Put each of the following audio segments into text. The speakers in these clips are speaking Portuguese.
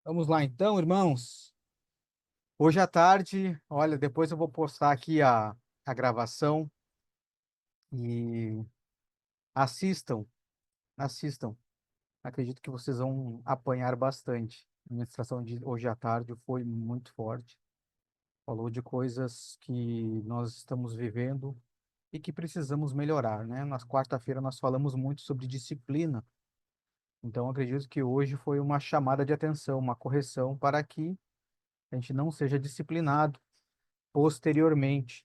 Vamos lá então, irmãos. Hoje à tarde, olha, depois eu vou postar aqui a gravação e assistam, assistam. Acredito que vocês vão apanhar bastante. A ministração de hoje à tarde foi muito forte. Falou de coisas que nós estamos vivendo e que precisamos melhorar, né? Na quarta-feira nós falamos muito sobre disciplina. Então acredito que hoje foi uma chamada de atenção, uma correção para que a gente não seja disciplinado posteriormente.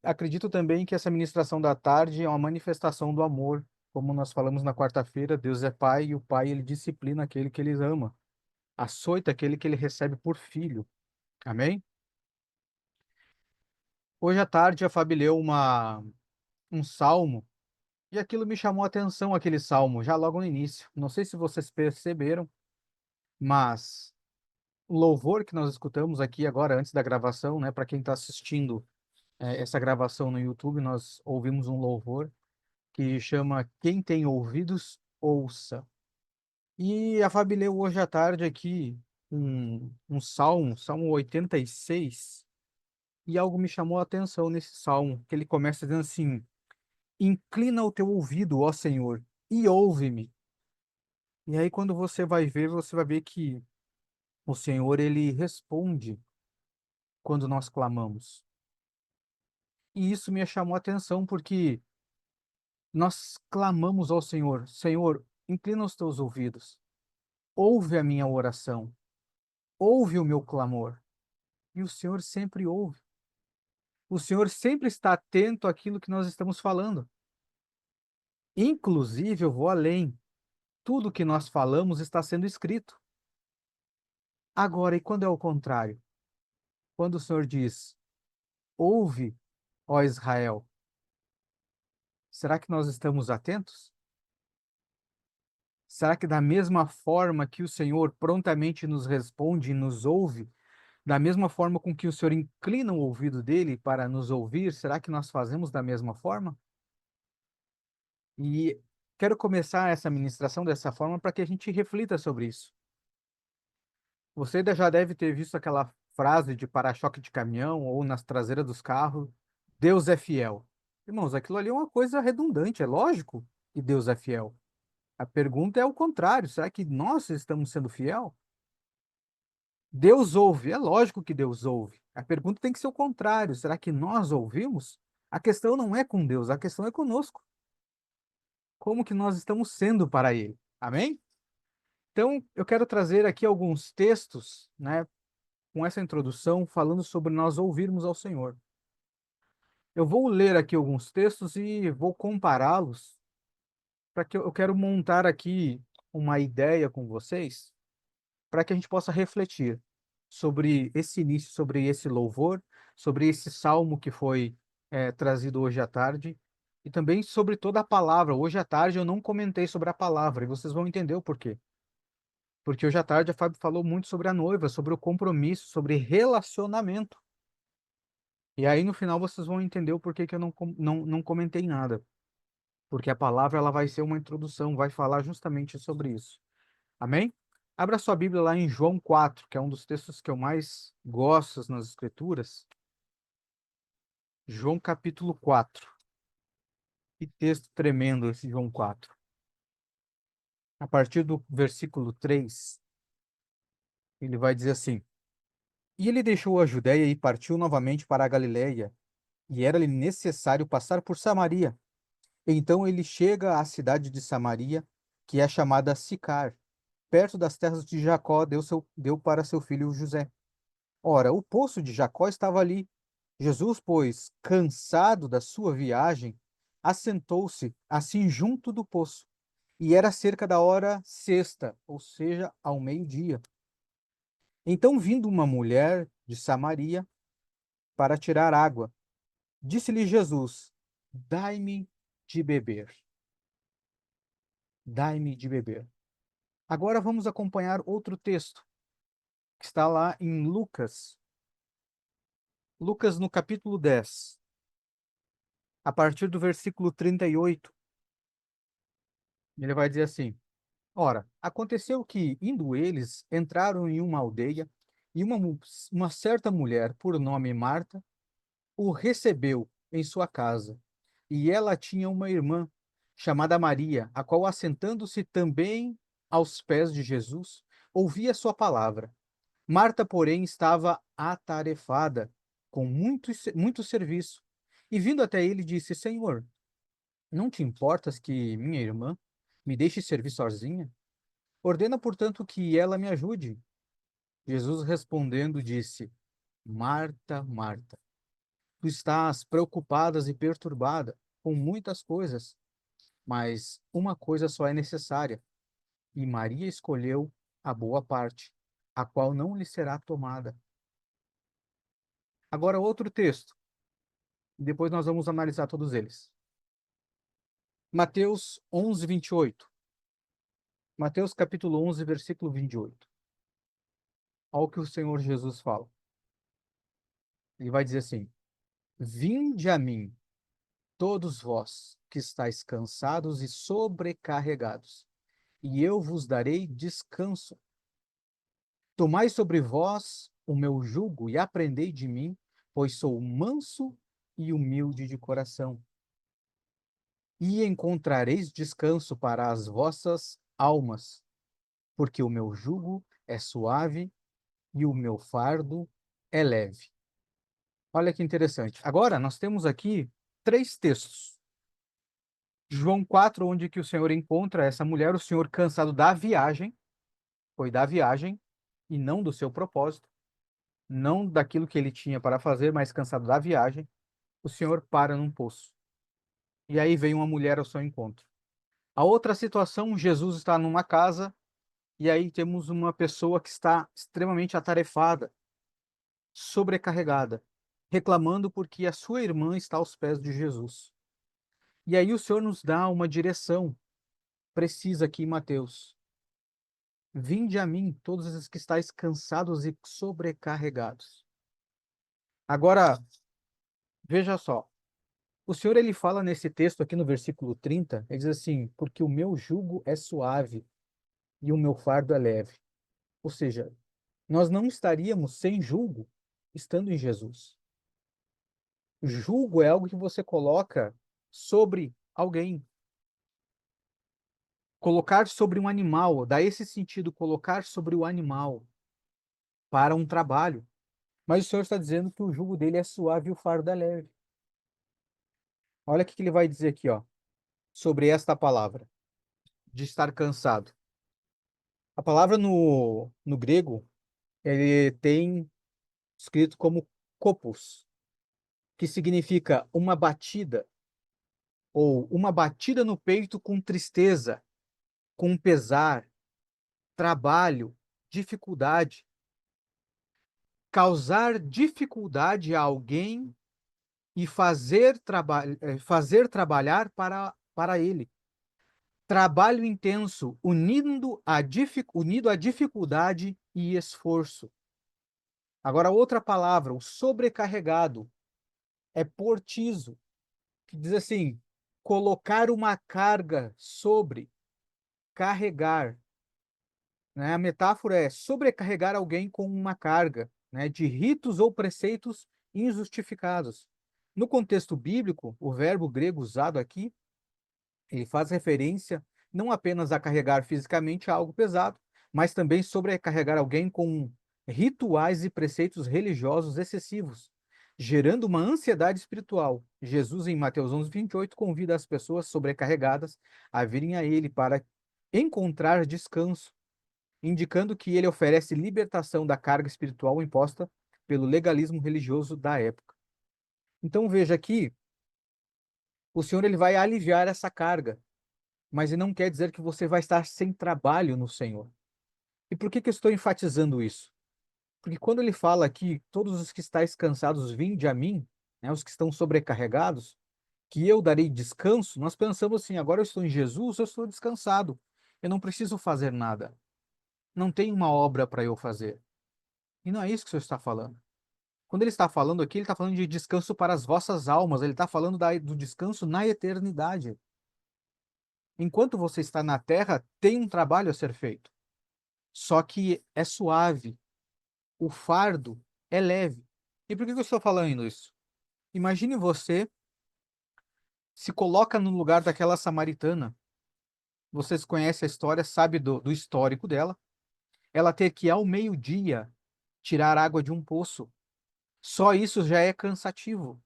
Acredito também que essa ministração da tarde é uma manifestação do amor. Como nós falamos na quarta-feira, Deus é Pai e o Pai ele disciplina aquele que ele ama, açoita aquele que ele recebe por filho. Amém? Hoje à tarde a Fabi leu um salmo e aquilo me chamou a atenção, aquele salmo, já logo no início. Não sei se vocês perceberam, mas o louvor que nós escutamos aqui agora, antes da gravação, né, para quem está assistindo essa gravação no YouTube, nós ouvimos um louvor que chama Quem Tem Ouvidos, Ouça. E a Fabi leu hoje à tarde aqui um salmo, Salmo 86, e algo me chamou a atenção nesse salmo, que ele começa dizendo assim: Inclina o teu ouvido, ó Senhor, e ouve-me. E aí, quando você vai ver, você vai ver que o Senhor, ele responde quando nós clamamos. E isso me chamou a atenção, porque nós clamamos ao Senhor: Senhor, inclina os teus ouvidos, ouve a minha oração. Ouve o meu clamor. E o Senhor sempre ouve. O Senhor sempre está atento àquilo que nós estamos falando. Inclusive, eu vou além. Tudo que nós falamos está sendo escrito. Agora, e quando é o contrário? Quando o Senhor diz: Ouve, ó Israel, será que nós estamos atentos? Será que da mesma forma que o Senhor prontamente nos responde e nos ouve, da mesma forma com que o Senhor inclina o ouvido dele para nos ouvir, será que nós fazemos da mesma forma? E quero começar essa ministração dessa forma para que a gente reflita sobre isso. Você já deve ter visto aquela frase de para-choque de caminhão ou nas traseiras dos carros: Deus é fiel. Irmãos, aquilo ali é uma coisa redundante, é lógico que Deus é fiel. A pergunta é o contrário: será que nós estamos sendo fiel? Deus ouve, é lógico que Deus ouve. A pergunta tem que ser o contrário: será que nós ouvimos? A questão não é com Deus, a questão é conosco. Como que nós estamos sendo para Ele? Amém? Então, eu quero trazer aqui alguns textos, né, com essa introdução, falando sobre nós ouvirmos ao Senhor. Eu vou ler aqui alguns textos e vou compará-los, para que eu quero montar aqui uma ideia com vocês, para que a gente possa refletir sobre esse início, sobre esse louvor, sobre esse salmo que foi trazido hoje à tarde, e também sobre toda a palavra. Hoje à tarde eu não comentei sobre a palavra, e vocês vão entender o porquê. Porque hoje à tarde a Fábio falou muito sobre a noiva, sobre o compromisso, sobre relacionamento. E aí no final vocês vão entender o porquê que eu não comentei nada. Porque a palavra ela vai ser uma introdução, vai falar justamente sobre isso. Amém? Abra sua Bíblia lá em João 4, que é um dos textos que eu mais gosto nas Escrituras. João capítulo 4. Que texto tremendo esse João 4. A partir do versículo 3, ele vai dizer assim: E ele deixou a Judéia e partiu novamente para a Galiléia, e era-lhe necessário passar por Samaria. Então ele chega à cidade de Samaria, que é chamada Sicar, perto das terras de Jacó, deu para seu filho José. Ora, o poço de Jacó estava ali. Jesus, pois, cansado da sua viagem, assentou-se assim junto do poço. E era cerca da hora sexta, ou seja, ao meio-dia. Então, vindo uma mulher de Samaria para tirar água, disse-lhe Jesus: Dai-me de beber. Dai-me de beber. Agora vamos acompanhar outro texto, que está lá em Lucas. Lucas no capítulo 10, a partir do versículo 38. Ele vai dizer assim: Ora, aconteceu que, indo eles, entraram em uma aldeia, e uma certa mulher, por nome Marta, o recebeu em sua casa. E ela tinha uma irmã, chamada Maria, a qual, assentando-se também aos pés de Jesus, ouvia sua palavra. Marta, porém, estava atarefada com muito serviço. E vindo até ele, disse: Senhor, não te importas que minha irmã me deixe servir sozinha? Ordena, portanto, que ela me ajude. Jesus respondendo disse: Marta, Marta, tu estás preocupada e perturbada com muitas coisas, mas uma coisa só é necessária, e Maria escolheu a boa parte, a qual não lhe será tomada. Agora outro texto, e depois nós vamos analisar todos eles. Mateus 11, 28. Mateus capítulo 11, versículo 28. Olha o que o Senhor Jesus fala. Ele vai dizer assim: Vinde a mim, todos vós que estáis cansados e sobrecarregados, e eu vos darei descanso. Tomai sobre vós o meu jugo e aprendei de mim, pois sou manso e humilde de coração, e encontrareis descanso para as vossas almas, porque o meu jugo é suave e o meu fardo é leve. Olha que interessante. Agora, nós temos aqui três textos. João 4, onde que o Senhor encontra essa mulher, o Senhor cansado da viagem, foi da viagem e não do seu propósito, não daquilo que ele tinha para fazer, mas cansado da viagem, o Senhor para num poço. E aí vem uma mulher ao seu encontro. A outra situação, Jesus está numa casa e aí temos uma pessoa que está extremamente atarefada, sobrecarregada, reclamando porque a sua irmã está aos pés de Jesus. E aí o Senhor nos dá uma direção precisa aqui em Mateus. Vinde a mim, todos os que estáis cansados e sobrecarregados. Agora, veja só. O Senhor ele fala nesse texto aqui no versículo 30, ele diz assim: porque o meu jugo é suave e o meu fardo é leve. Ou seja, nós não estaríamos sem jugo estando em Jesus. Jugo é algo que você coloca sobre alguém. Colocar sobre um animal, dá esse sentido, colocar sobre o animal para um trabalho. Mas o Senhor está dizendo que o jugo dele é suave e o fardo é leve. Olha o que ele vai dizer aqui, ó, sobre esta palavra, de estar cansado. A palavra no grego, ele tem escrito como kopos, que significa uma batida, ou uma batida no peito com tristeza, com pesar, trabalho, dificuldade. Causar dificuldade a alguém e fazer trabalhar para ele. Trabalho intenso, unido à dificuldade e esforço. Agora, outra palavra, o sobrecarregado, é portizo, que diz assim: colocar uma carga sobre, carregar. Né? A metáfora é sobrecarregar alguém com uma carga, né, de ritos ou preceitos injustificados. No contexto bíblico, o verbo grego usado aqui, ele faz referência não apenas a carregar fisicamente algo pesado, mas também sobrecarregar alguém com rituais e preceitos religiosos excessivos, gerando uma ansiedade espiritual. Jesus, em Mateus 11, 28, convida as pessoas sobrecarregadas a virem a ele para encontrar descanso, indicando que ele oferece libertação da carga espiritual imposta pelo legalismo religioso da época. Então veja aqui, o Senhor ele vai aliviar essa carga, mas ele não quer dizer que você vai estar sem trabalho no Senhor. E por que que eu estou enfatizando isso? Porque quando ele fala aqui, todos os que estáis cansados, vinde a mim, né, os que estão sobrecarregados, que eu darei descanso, nós pensamos assim, agora eu estou em Jesus, eu estou descansado. Eu não preciso fazer nada. Não tem uma obra para eu fazer. E não é isso que o Senhor está falando. Quando ele está falando aqui, ele está falando de descanso para as vossas almas, ele está falando do descanso na eternidade. Enquanto você está na terra, tem um trabalho a ser feito. Só que é suave, o fardo é leve. E por que eu estou falando isso? Imagine você se coloca no lugar daquela samaritana. Vocês conhecem a história, sabe do histórico dela. Ela ter que, ao meio-dia, tirar água de um poço. Só isso já é cansativo.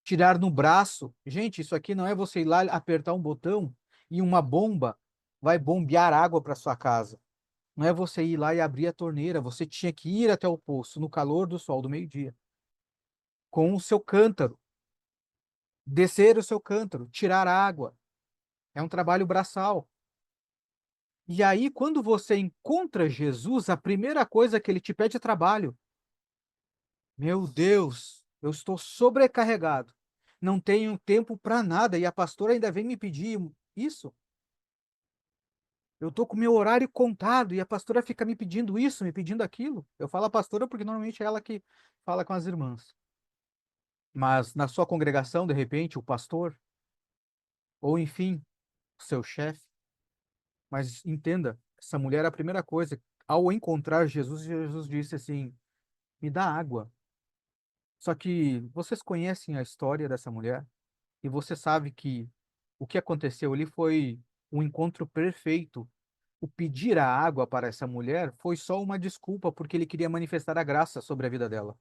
Tirar no braço. Gente, isso aqui não é você ir lá apertar um botão e uma bomba vai bombear água para sua casa. Não é você ir lá e abrir a torneira. Você tinha que ir até o poço no calor do sol do meio-dia, com o seu cântaro, descer o seu cântaro, tirar água. É um trabalho braçal. E aí, quando você encontra Jesus, a primeira coisa que ele te pede é trabalho. Meu Deus, eu estou sobrecarregado. Não tenho tempo para nada e a pastora ainda vem me pedir isso. Eu estou com meu horário contado e a pastora fica me pedindo isso, me pedindo aquilo. Eu falo a pastora porque normalmente é ela que fala com as irmãs. Mas na sua congregação, de repente, o pastor, ou enfim, o seu chefe. Mas entenda, essa mulher, a primeira coisa, ao encontrar Jesus, Jesus disse assim: me dá água. Só que vocês conhecem a história dessa mulher e você sabe que o que aconteceu ali foi um encontro perfeito. O pedir a água para essa mulher foi só uma desculpa porque ele queria manifestar a graça sobre a vida dela.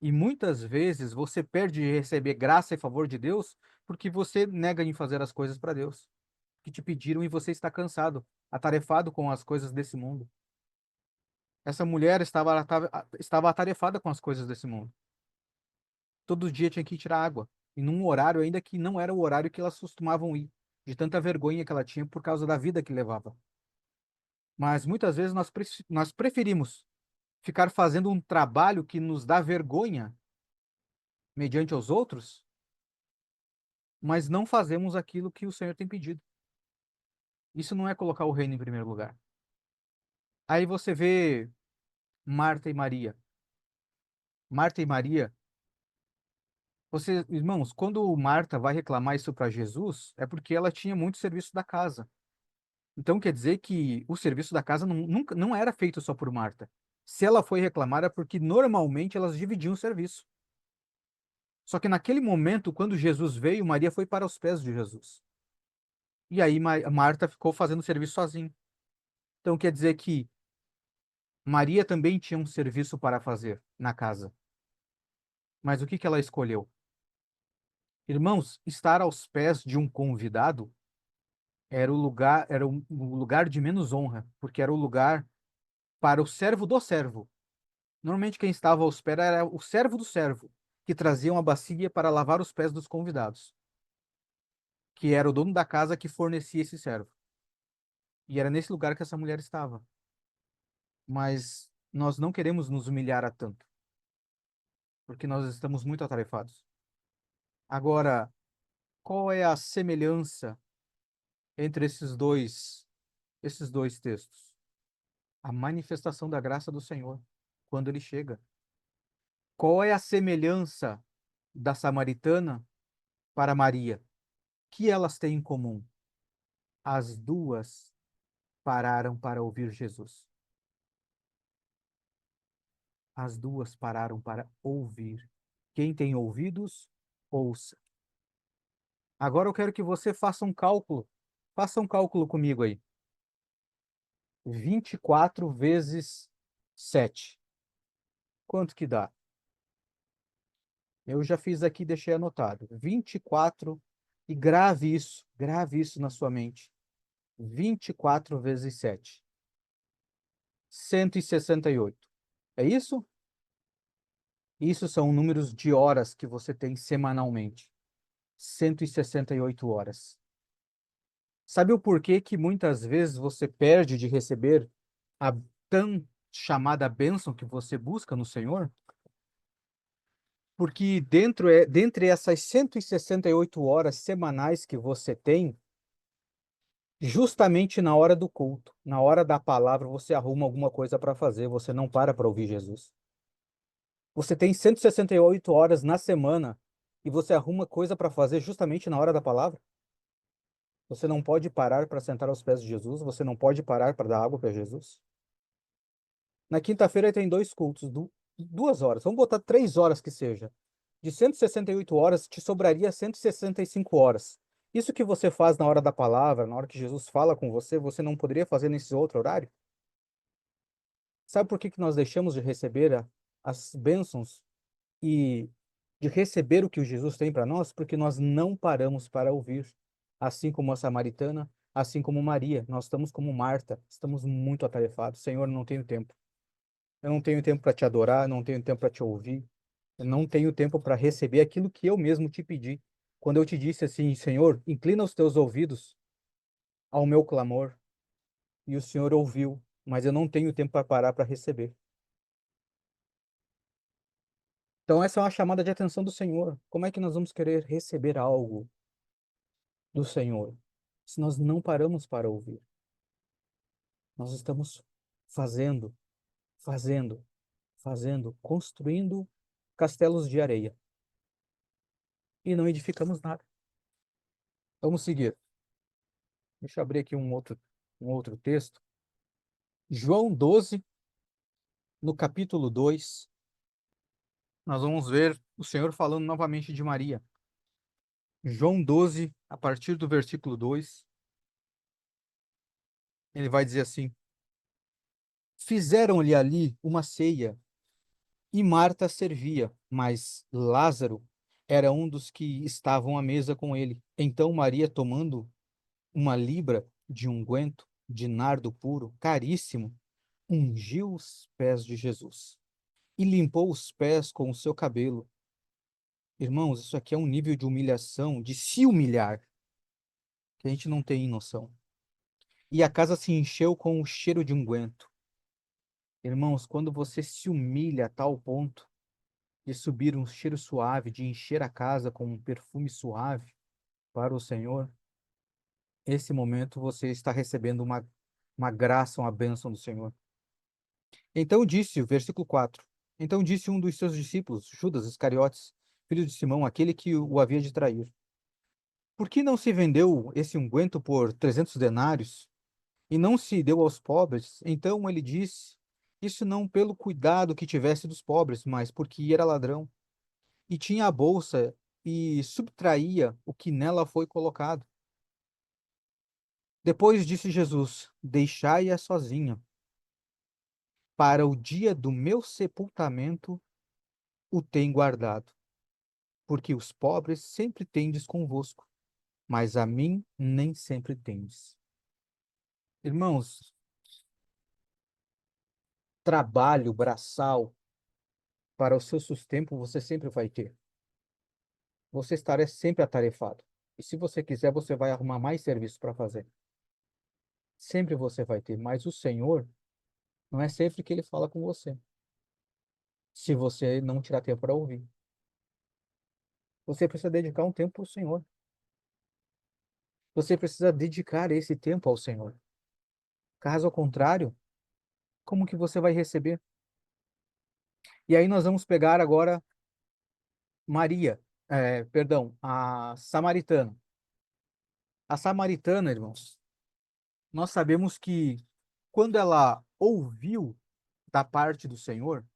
E muitas vezes você perde de receber graça e favor de Deus porque você nega em fazer as coisas para Deus que te pediram e você está cansado, atarefado com as coisas desse mundo. Essa mulher estava atarefada com as coisas desse mundo. Todo dia tinha que ir tirar água. E num horário ainda que não era o horário que elas costumavam ir, de tanta vergonha que ela tinha por causa da vida que levava. Mas muitas vezes nós preferimos ficar fazendo um trabalho que nos dá vergonha mediante aos outros, mas não fazemos aquilo que o Senhor tem pedido. Isso não é colocar o reino em primeiro lugar. Aí você vê Marta e Maria. Marta e Maria, você, irmãos, quando Marta vai reclamar isso para Jesus, é porque ela tinha muito serviço da casa. Então quer dizer que o serviço da casa nunca, não era feito só por Marta. Se ela foi reclamar é porque normalmente elas dividiam o serviço. Só que naquele momento, quando Jesus veio, Maria foi para os pés de Jesus. E aí Marta ficou fazendo o serviço sozinha. Então quer dizer que Maria também tinha um serviço para fazer na casa. Mas o que que ela escolheu? Irmãos, estar aos pés de um convidado era o lugar de menos honra, porque era o lugar para o servo do servo. Normalmente quem estava aos pés era o servo do servo, que trazia uma bacia para lavar os pés dos convidados, que era o dono da casa que fornecia esse servo. E era nesse lugar que essa mulher estava. Mas nós não queremos nos humilhar a tanto, porque nós estamos muito atarefados. Agora, qual é a semelhança entre esses dois textos? A manifestação da graça do Senhor quando ele chega. Qual é a semelhança da samaritana para Maria? Que elas têm em comum? As duas pararam para ouvir Jesus. As duas pararam para ouvir. Quem tem ouvidos, ouça. Agora eu quero que você faça um cálculo. Faça um cálculo comigo aí. 24 vezes 7. Quanto que dá? Eu já fiz aqui, deixei anotado. 24 e grave isso na sua mente. 24 vezes 7. 168. É isso? Isso são números de horas que você tem semanalmente. 168 horas. Sabe o porquê que muitas vezes você perde de receber a tão chamada bênção que você busca no Senhor? Porque dentre essas 168 horas semanais que você tem, justamente na hora do culto, na hora da palavra, você arruma alguma coisa para fazer, você não para ouvir Jesus. Você tem 168 horas na semana e você arruma coisa para fazer justamente na hora da palavra? Você não pode parar para sentar aos pés de Jesus, você não pode parar para dar água para Jesus. Na quinta-feira tem dois cultos, 2 horas. Vamos botar 3 horas que seja. De 168 horas, te sobraria 165 horas. Isso que você faz na hora da palavra, na hora que Jesus fala com você, você não poderia fazer nesse outro horário? Sabe por que que nós deixamos de receber as bênçãos e de receber o que o Jesus tem para nós? Porque nós não paramos para ouvir. Assim como a samaritana, assim como Maria, nós estamos como Marta, estamos muito atarefados. Senhor, eu não tenho tempo. Eu não tenho tempo para te adorar, eu não tenho tempo para te ouvir. Eu não tenho tempo para receber aquilo que eu mesmo te pedi. Quando eu te disse assim, Senhor, inclina os teus ouvidos ao meu clamor, e o Senhor ouviu, mas eu não tenho tempo para parar para receber. Então, essa é uma chamada de atenção do Senhor. Como é que nós vamos querer receber algo do Senhor se nós não paramos para ouvir? Nós estamos fazendo, fazendo, fazendo, construindo castelos de areia e não edificamos nada. Vamos seguir. Deixa eu abrir aqui um outro texto. João 12, no capítulo 2, nós vamos ver o Senhor falando novamente de Maria. João 12, a partir do versículo 2, ele vai dizer assim: Fizeram-lhe ali uma ceia, e Marta servia, mas Lázaro era um dos que estavam à mesa com ele. Então Maria, tomando uma libra de unguento de nardo puro, caríssimo, ungiu os pés de Jesus e limpou os pés com o seu cabelo. Irmãos, isso aqui é um nível de humilhação, de se humilhar, que a gente não tem noção. E a casa se encheu com o cheiro de unguento. Irmãos, quando você se humilha a tal ponto de subir um cheiro suave, de encher a casa com um perfume suave para o Senhor, esse momento você está recebendo uma graça, uma bênção do Senhor. Então disse, o versículo 4, então disse um dos seus discípulos, Judas Iscariotes, filho de Simão, aquele que o havia de trair: Por que não se vendeu esse unguento por 300 denários e não se deu aos pobres? Então ele disse, isso não pelo cuidado que tivesse dos pobres, mas porque era ladrão, e tinha a bolsa e subtraía o que nela foi colocado. Depois disse Jesus, deixai-a sozinha. Para o dia do meu sepultamento o tem guardado, porque os pobres sempre tendes convosco, mas a mim nem sempre tendes. Irmãos, trabalho braçal para o seu sustento você sempre vai ter. Você estará sempre atarefado. E se você quiser, você vai arrumar mais serviço para fazer. Sempre você vai ter. Mas o Senhor, não é sempre que Ele fala com você. Se você não tirar tempo para ouvir. Você precisa dedicar um tempo para o Senhor. Você precisa dedicar esse tempo ao Senhor. Caso contrário, como que você vai receber? E aí nós vamos pegar agora Maria, perdão, a samaritana. A samaritana, irmãos, nós sabemos que quando ela ouviu da parte do Senhor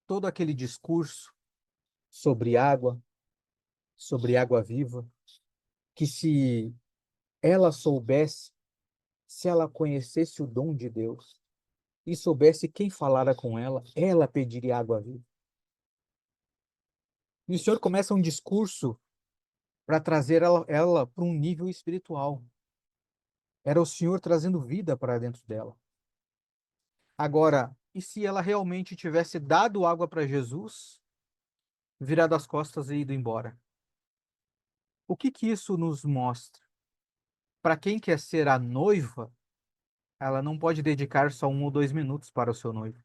todo aquele discurso sobre água viva, que se ela soubesse, se ela conhecesse o dom de Deus e soubesse quem falara com ela, ela pediria água viva. E o Senhor começa um discurso para trazer ela para um nível espiritual. Era o Senhor trazendo vida para dentro dela. Agora, e se ela realmente tivesse dado água para Jesus, virado as costas e ido embora? O que que isso nos mostra? Para quem quer ser a noiva, ela não pode dedicar só 1 ou 2 minutos para o seu noivo.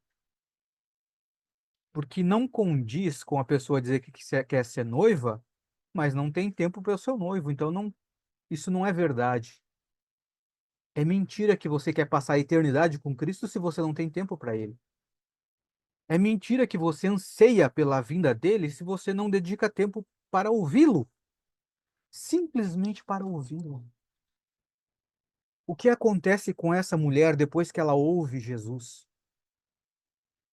Porque não condiz com a pessoa dizer que quer ser noiva, mas não tem tempo para o seu noivo. Então, não, isso não é verdade. É mentira que você quer passar a eternidade com Cristo se você não tem tempo para Ele. É mentira que você anseia pela vinda dele se você não dedica tempo para ouvi-lo. Simplesmente para ouvi-lo. O que acontece com essa mulher depois que ela ouve Jesus?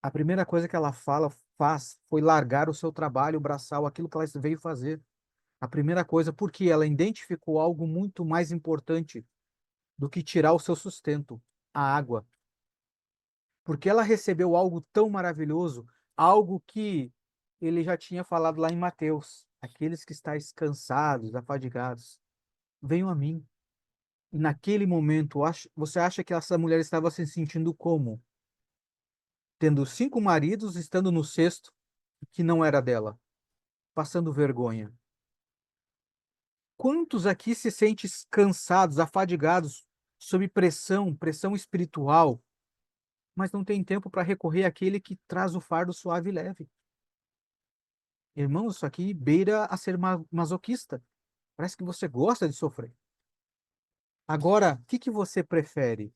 A primeira coisa que ela faz foi largar o seu trabalho braçal, aquilo que ela veio fazer. A primeira coisa, porque ela identificou algo muito mais importante do que tirar o seu sustento, a água. Porque ela recebeu algo tão maravilhoso, algo que ele já tinha falado lá em Mateus: aqueles que estáis cansados, afadigados, venham a mim. E naquele momento, você acha que essa mulher estava se sentindo como? Tendo 5 maridos, estando no sexto, que não era dela, passando vergonha. Quantos aqui se sentem cansados, afadigados, sob pressão, pressão espiritual, mas não tem tempo para recorrer àquele que traz o fardo suave e leve? Irmão, isso aqui beira a ser masoquista. Parece que você gosta de sofrer. Agora, o que que você prefere?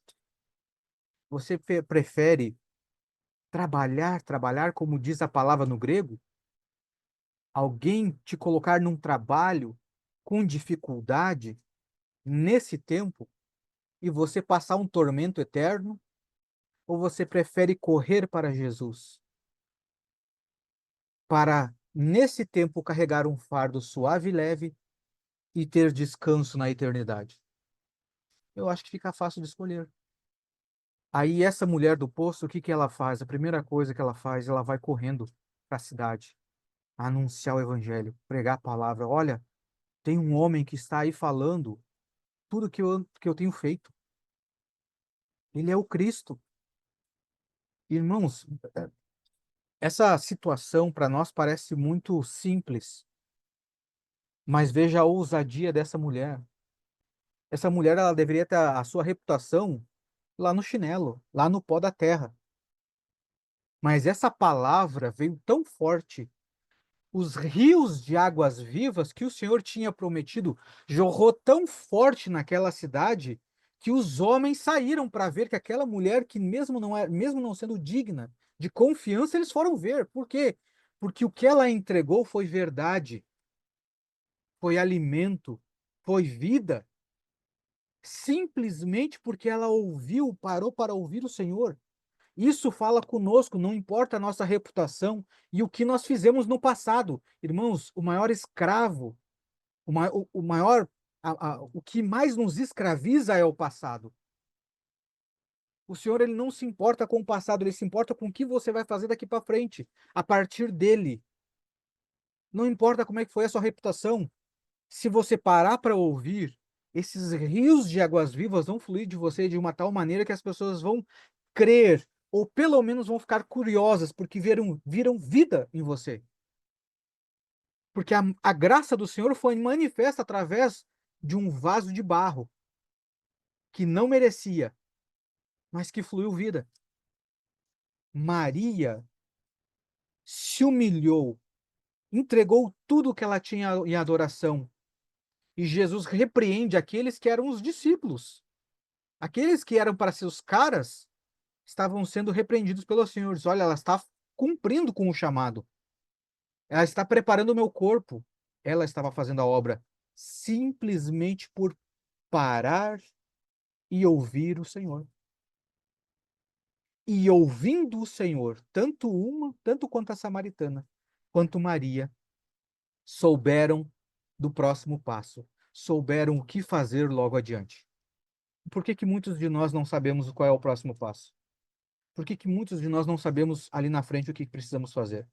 Você prefere trabalhar como diz a palavra no grego? Alguém te colocar num trabalho com dificuldade nesse tempo e você passar um tormento eterno? Ou você prefere correr para Jesus, para nesse tempo carregar um fardo suave e leve e ter descanso na eternidade? Eu acho que fica fácil de escolher. Aí essa mulher do poço, o que que ela faz? A primeira coisa que ela faz, ela vai correndo para a cidade, anunciar o evangelho, pregar a palavra. Olha, tem um homem que está aí falando tudo que eu tenho feito. Ele é o Cristo. Irmãos, essa situação para nós parece muito simples, mas veja a ousadia dessa mulher. Essa mulher, ela deveria ter a sua reputação lá no chinelo, lá no pó da terra. Mas essa palavra veio tão forte, os rios de águas vivas que o Senhor tinha prometido jorrou tão forte naquela cidade que os homens saíram para ver que aquela mulher, que mesmo não sendo digna de confiança, eles foram ver. Por quê? Porque o que ela entregou foi verdade, foi alimento, foi vida, simplesmente porque ela ouviu, parou para ouvir o Senhor. Isso fala conosco, não importa a nossa reputação e o que nós fizemos no passado. Irmãos, o maior escravo, o maior, o que mais nos escraviza é o passado. O Senhor, ele não se importa com o passado, ele se importa com o que você vai fazer daqui para frente, a partir dele. Não importa como é que foi a sua reputação. Se você parar para ouvir, esses rios de águas vivas vão fluir de você de uma tal maneira que as pessoas vão crer, ou pelo menos vão ficar curiosas, porque viram vida em você. Porque a graça do Senhor foi manifesta através de um vaso de barro que não merecia, mas que fluiu vida. Maria se humilhou, entregou tudo o que ela tinha em adoração. E Jesus repreende aqueles que eram os discípulos. Aqueles que eram para ser os caras estavam sendo repreendidos pelo Senhor. Diz: olha, ela está cumprindo com o chamado. Ela está preparando o meu corpo. Ela estava fazendo a obra simplesmente por parar e ouvir o Senhor. E ouvindo o Senhor, tanto quanto a samaritana, quanto Maria, souberam do próximo passo, souberam o que fazer logo adiante. Por que que muitos de nós não sabemos qual é o próximo passo? Por que que muitos de nós não sabemos ali na frente o que precisamos fazer?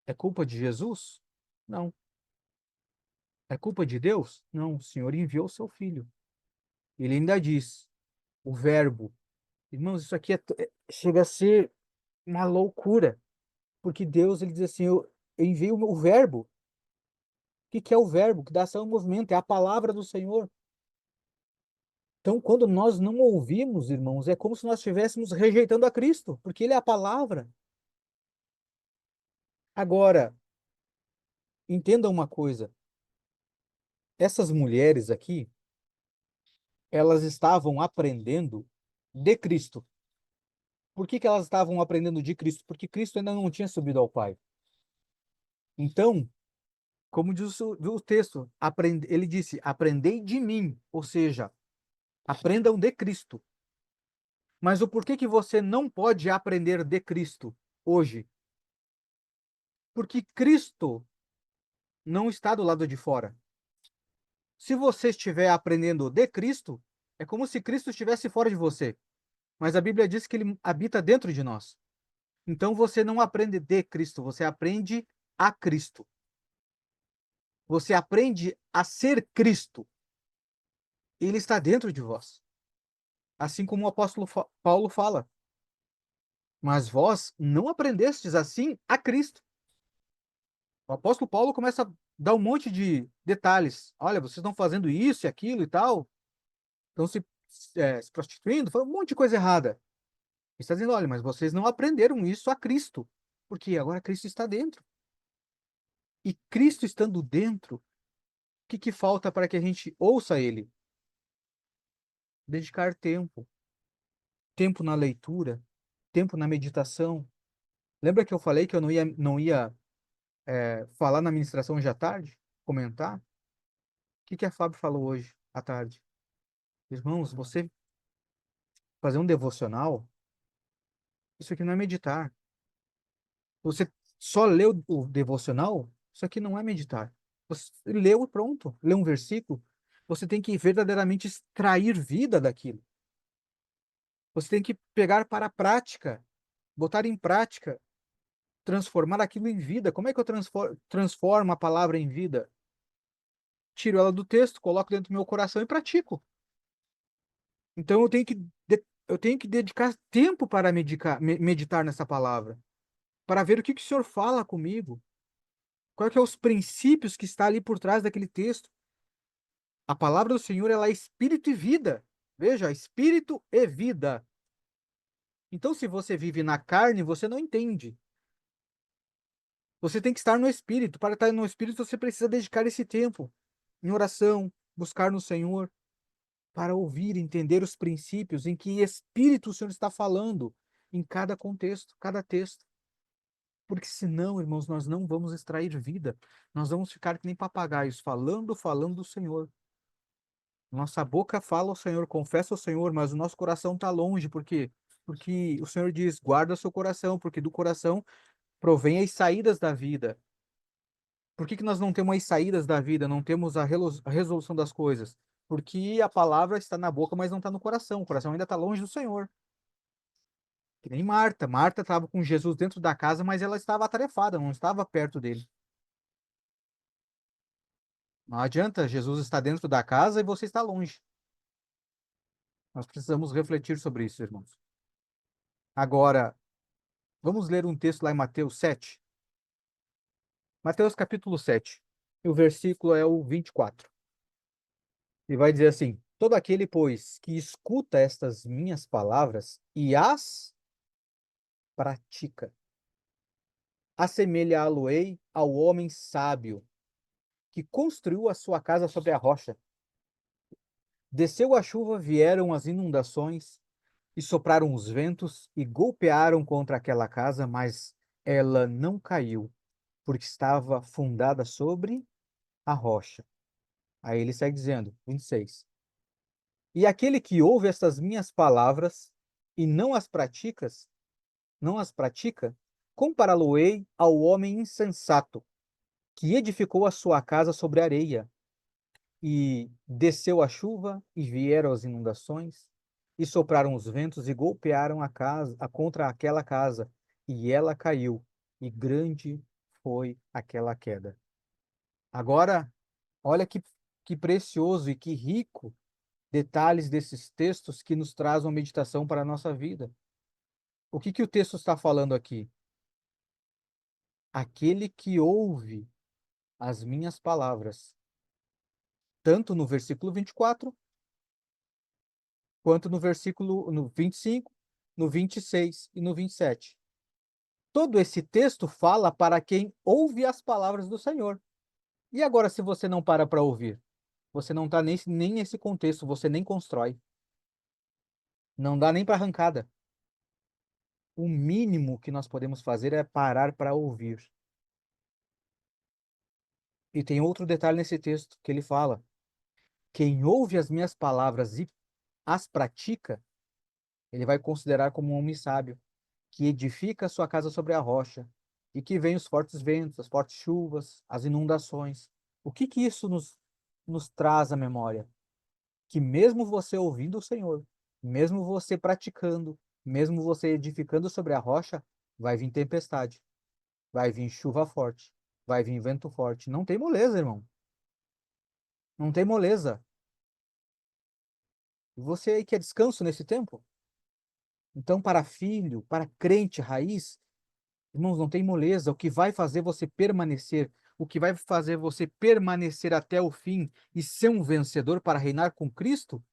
É culpa de Jesus? Não. É culpa de Deus? Não. O Senhor enviou o seu filho. Ele ainda diz, o verbo. Irmãos, isso aqui chega a ser uma loucura, porque Deus, ele diz assim, eu enviei o verbo. O que que é o verbo? Que dá ação ao movimento, é a palavra do Senhor. Então, quando nós não ouvimos, irmãos, é como se nós estivéssemos rejeitando a Cristo, porque ele é a palavra. Agora, entenda uma coisa, essas mulheres aqui, elas estavam aprendendo de Cristo. Por que que elas estavam aprendendo de Cristo? Porque Cristo ainda não tinha subido ao Pai. Então, como diz o texto, ele disse: aprendei de mim. Ou seja, Aprendam de Cristo. Mas o porquê que você não pode aprender de Cristo hoje? Porque Cristo não está do lado de fora. Se você estiver aprendendo de Cristo, é como se Cristo estivesse fora de você. Mas a Bíblia diz que ele habita dentro de nós. Então você não aprende de Cristo, você aprende a Cristo. Você aprende a ser Cristo. Ele está dentro de vós. Assim como o apóstolo Paulo fala. Mas vós não aprendestes assim a Cristo. O apóstolo Paulo começa a dar um monte de detalhes. Olha, vocês estão fazendo isso e aquilo e tal. Estão se prostituindo, falando um monte de coisa errada. Ele está dizendo, olha, mas vocês não aprenderam isso a Cristo. Porque agora Cristo está dentro. E Cristo estando dentro, o que falta para que a gente ouça Ele? Dedicar tempo. Tempo na leitura, tempo na meditação. Lembra que eu falei que eu não ia falar na ministração hoje à tarde? Comentar? O que a Fábio falou hoje à tarde? Irmãos, você fazer um devocional, isso aqui não é meditar. Você só leu o devocional, isso aqui não é meditar. Você leu e pronto, leu um versículo. Você tem que verdadeiramente extrair vida daquilo. Você tem que pegar para a prática, botar em prática, transformar aquilo em vida. Como é que eu transformo a palavra em vida? Tiro ela do texto, coloco dentro do meu coração e pratico. Então eu tenho que dedicar tempo para meditar nessa palavra, para ver o que o Senhor fala comigo, quais que é os princípios que está ali por trás daquele texto. A palavra do Senhor, ela é espírito e vida. Veja, espírito e vida. Então, se você vive na carne, você não entende. Você tem que estar no espírito. Para estar no espírito, você precisa dedicar esse tempo em oração, buscar no Senhor, para ouvir, entender os princípios em que espírito o Senhor está falando em cada contexto, cada texto. Porque senão, irmãos, nós não vamos extrair vida. Nós vamos ficar que nem papagaios, falando do Senhor. Nossa boca fala ao Senhor, confessa ao Senhor, mas o nosso coração está longe, porque o Senhor diz, guarda o seu coração, porque do coração provém as saídas da vida. Por que nós não temos as saídas da vida, não temos a resolução das coisas? Porque a palavra está na boca, mas não está no coração. O coração ainda está longe do Senhor. Que nem Marta. Marta estava com Jesus dentro da casa, mas ela estava atarefada, não estava perto dele. Não adianta, Jesus está dentro da casa e você está longe. Nós precisamos refletir sobre isso, irmãos. Agora, vamos ler um texto lá em Mateus 7. Mateus capítulo 7. E o versículo é o 24. E vai dizer assim: todo aquele, pois, que escuta estas minhas palavras e as pratica, assemelhá-lo-ei ao homem sábio que construiu a sua casa sobre a rocha. Desceu a chuva, vieram as inundações e sopraram os ventos e golpearam contra aquela casa, mas ela não caiu, porque estava fundada sobre a rocha. Aí ele segue dizendo, 26. E aquele que ouve estas minhas palavras e não as pratica, compará-lo-ei ao homem insensato, que edificou a sua casa sobre areia, e desceu a chuva, e vieram as inundações, e sopraram os ventos, e golpearam a casa, contra aquela casa, e ela caiu, e grande foi aquela queda. Agora, olha que precioso e que rico detalhes desses textos que nos trazem uma meditação para a nossa vida. O que o texto está falando aqui? Aquele que ouve as minhas palavras, tanto no versículo 24, quanto no 25, no 26 e no 27. Todo esse texto fala para quem ouve as palavras do Senhor. E agora, se você não para ouvir, você não está nem nesse contexto, você nem constrói. Não dá nem para arrancada. O mínimo que nós podemos fazer é parar para ouvir. E tem outro detalhe nesse texto que ele fala: quem ouve as minhas palavras e as pratica, ele vai considerar como um homem sábio, que edifica a sua casa sobre a rocha, e que vem os fortes ventos, as fortes chuvas, as inundações. O que que isso nos traz à memória? Que mesmo você ouvindo o Senhor, mesmo você praticando, mesmo você edificando sobre a rocha, vai vir tempestade, vai vir chuva forte, vai vir vento forte. Não tem moleza, irmão. Não tem moleza. E você aí quer descanso nesse tempo? Então, para filho, para crente raiz, irmãos, não tem moleza. O que vai fazer você permanecer, o que vai fazer você permanecer até o fim e ser um vencedor para reinar com Cristo,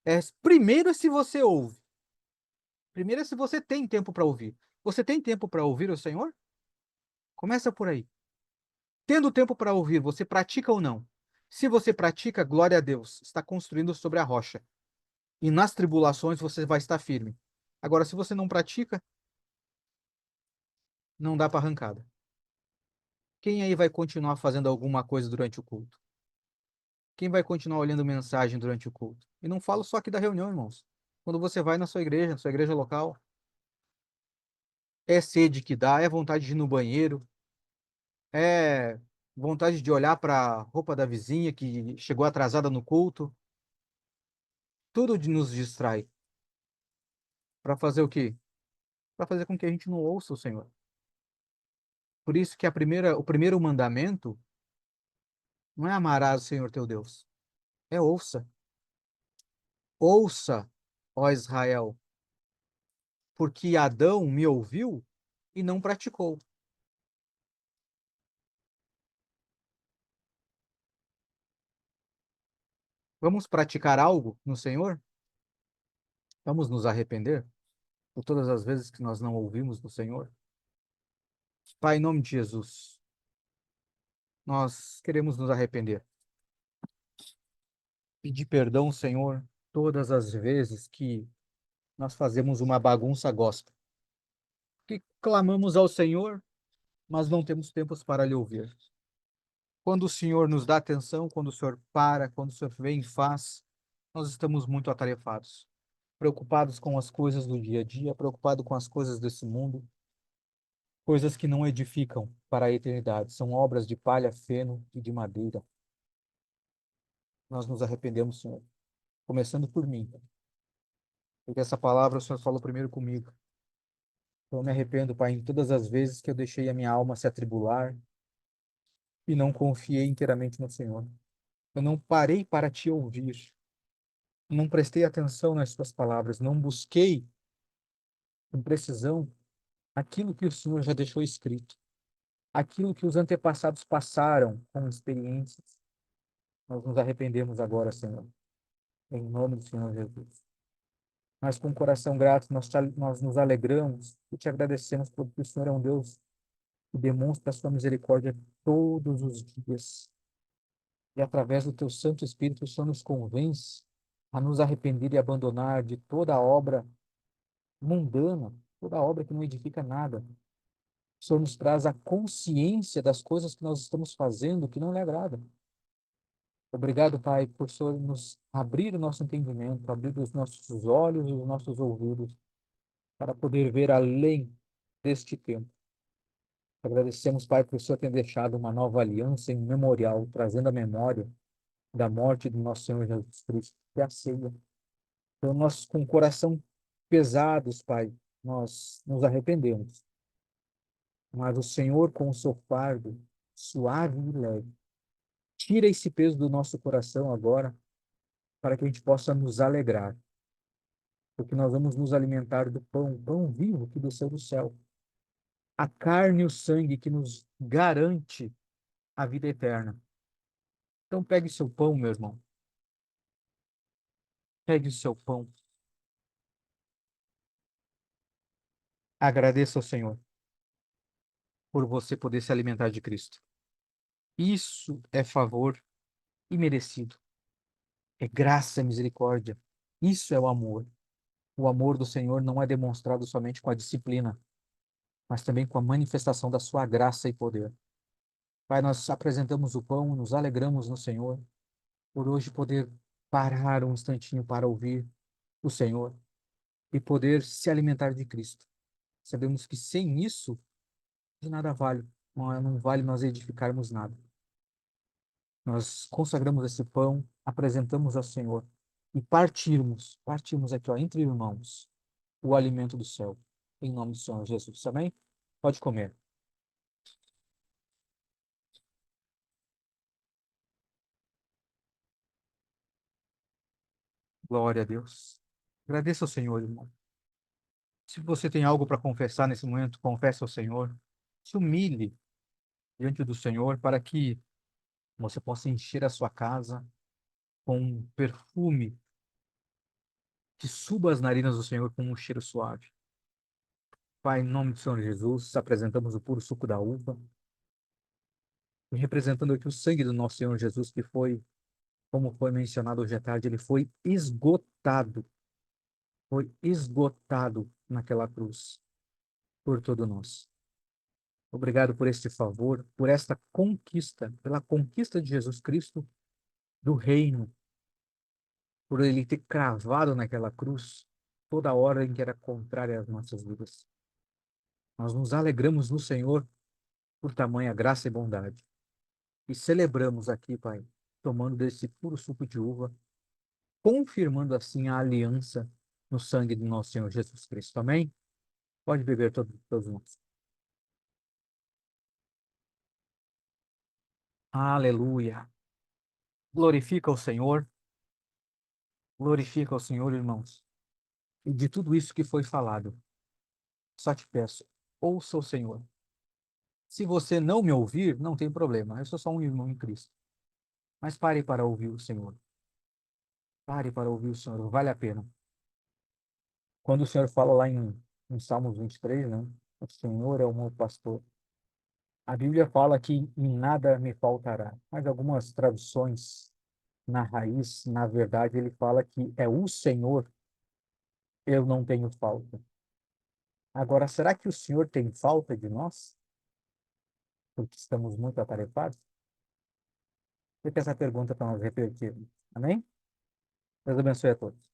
é primeiro se você ouve. Primeiro é se você tem tempo para ouvir. Você tem tempo para ouvir o Senhor? Começa por aí. Tendo tempo para ouvir, você pratica ou não? Se você pratica, glória a Deus, está construindo sobre a rocha. E nas tribulações você vai estar firme. Agora, se você não pratica, não dá para arrancada. Quem aí vai continuar fazendo alguma coisa durante o culto? Quem vai continuar olhando mensagem durante o culto? E não falo só aqui da reunião, irmãos. Quando você vai na sua igreja local, é sede que dá, é vontade de ir no banheiro, é vontade de olhar para a roupa da vizinha que chegou atrasada no culto. Tudo nos distrai. Para fazer o quê? Para fazer com que a gente não ouça o Senhor. Por isso que o primeiro mandamento não é amarás o Senhor teu Deus. É ouça. Ouça, ó Israel, porque Adão me ouviu e não praticou. Vamos praticar algo no Senhor? Vamos nos arrepender por todas as vezes que nós não ouvimos do Senhor? Pai, em nome de Jesus, nós queremos nos arrepender. Pedir perdão, Senhor, todas as vezes que nós fazemos uma bagunça gospel, que clamamos ao Senhor, mas não temos tempos para lhe ouvir. Quando o Senhor nos dá atenção, quando o Senhor para, quando o Senhor vem e faz, nós estamos muito atarefados, preocupados com as coisas do dia a dia, preocupados com as coisas desse mundo, coisas que não edificam para a eternidade, são obras de palha, feno e de madeira. Nós nos arrependemos, Senhor, começando por mim, porque essa palavra o Senhor falou primeiro comigo. Então, eu me arrependo, Pai, em todas as vezes que eu deixei a minha alma se atribular e não confiei inteiramente no Senhor. Eu não parei para te ouvir, não prestei atenção nas tuas palavras, não busquei com precisão aquilo que o Senhor já deixou escrito, aquilo que os antepassados passaram com experiências. Nós nos arrependemos agora, Senhor, em nome do Senhor Jesus. Mas com o coração grato, nós nos alegramos e te agradecemos porque o Senhor é um Deus que demonstra a sua misericórdia todos os dias. E através do teu Santo Espírito, o Senhor nos convence a nos arrepender e abandonar de toda obra mundana, toda obra que não edifica nada. O Senhor nos traz a consciência das coisas que nós estamos fazendo que não lhe agrada. Obrigado, Pai, por o Senhor nos abrir o nosso entendimento, abrir os nossos olhos e os nossos ouvidos para poder ver além deste tempo. Agradecemos, Pai, por o Senhor ter deixado uma nova aliança em memorial, trazendo a memória da morte do nosso Senhor Jesus Cristo, que é a ceia. Então, nós, com o coração pesados, Pai, nós nos arrependemos. Mas o Senhor, com o seu fardo suave e leve, tira esse peso do nosso coração agora, para que a gente possa nos alegrar, porque nós vamos nos alimentar do pão, pão vivo que desceu do céu, a carne e o sangue que nos garante a vida eterna. Então, pegue seu pão, meu irmão, pegue o seu pão, agradeça ao Senhor por você poder se alimentar de Cristo. Isso é favor imerecido. É graça e misericórdia. Isso é o amor. O amor do Senhor não é demonstrado somente com a disciplina, mas também com a manifestação da sua graça e poder. Pai, nós apresentamos o pão, nos alegramos no Senhor, por hoje poder parar um instantinho para ouvir o Senhor e poder se alimentar de Cristo. Sabemos que sem isso, de nada vale, não vale nós edificarmos nada. Nós consagramos esse pão, apresentamos ao Senhor e partirmos aqui, ó, entre irmãos, o alimento do céu. Em nome do Senhor Jesus. Amém? Pode comer. Glória a Deus. Agradeça ao Senhor, irmão. Se você tem algo para confessar nesse momento, confesse ao Senhor. Se humilhe diante do Senhor para que você possa encher a sua casa com um perfume que suba as narinas do Senhor com um cheiro suave. Pai, em nome do Senhor Jesus, apresentamos o puro suco da uva, e representando aqui o sangue do nosso Senhor Jesus, que foi, como foi mencionado hoje à tarde, ele foi esgotado naquela cruz por todo nós. Obrigado por este favor, por esta conquista, pela conquista de Jesus Cristo do reino, por ele ter cravado naquela cruz toda a hora em que era contrária às nossas vidas. Nós nos alegramos no Senhor por tamanha graça e bondade. E celebramos aqui, Pai, tomando desse puro suco de uva, confirmando assim a aliança no sangue do nosso Senhor Jesus Cristo. Amém? Pode beber todos nós. Aleluia. Glorifica o Senhor, glorifica o Senhor, irmãos. E de tudo isso que foi falado, só te peço, ouça o Senhor. Se você não me ouvir, não tem problema, eu sou só um irmão em Cristo. Mas pare para ouvir o Senhor. Pare para ouvir o Senhor, vale a pena. Quando o Senhor fala lá em Salmos 23, né? O Senhor é o meu pastor. A Bíblia fala que em nada me faltará, mas algumas traduções na raiz, na verdade, ele fala que é o Senhor, eu não tenho falta. Agora, será que o Senhor tem falta de nós? Porque estamos muito atarefados? Fica essa pergunta para nós refletirmos. Amém? Deus abençoe a todos.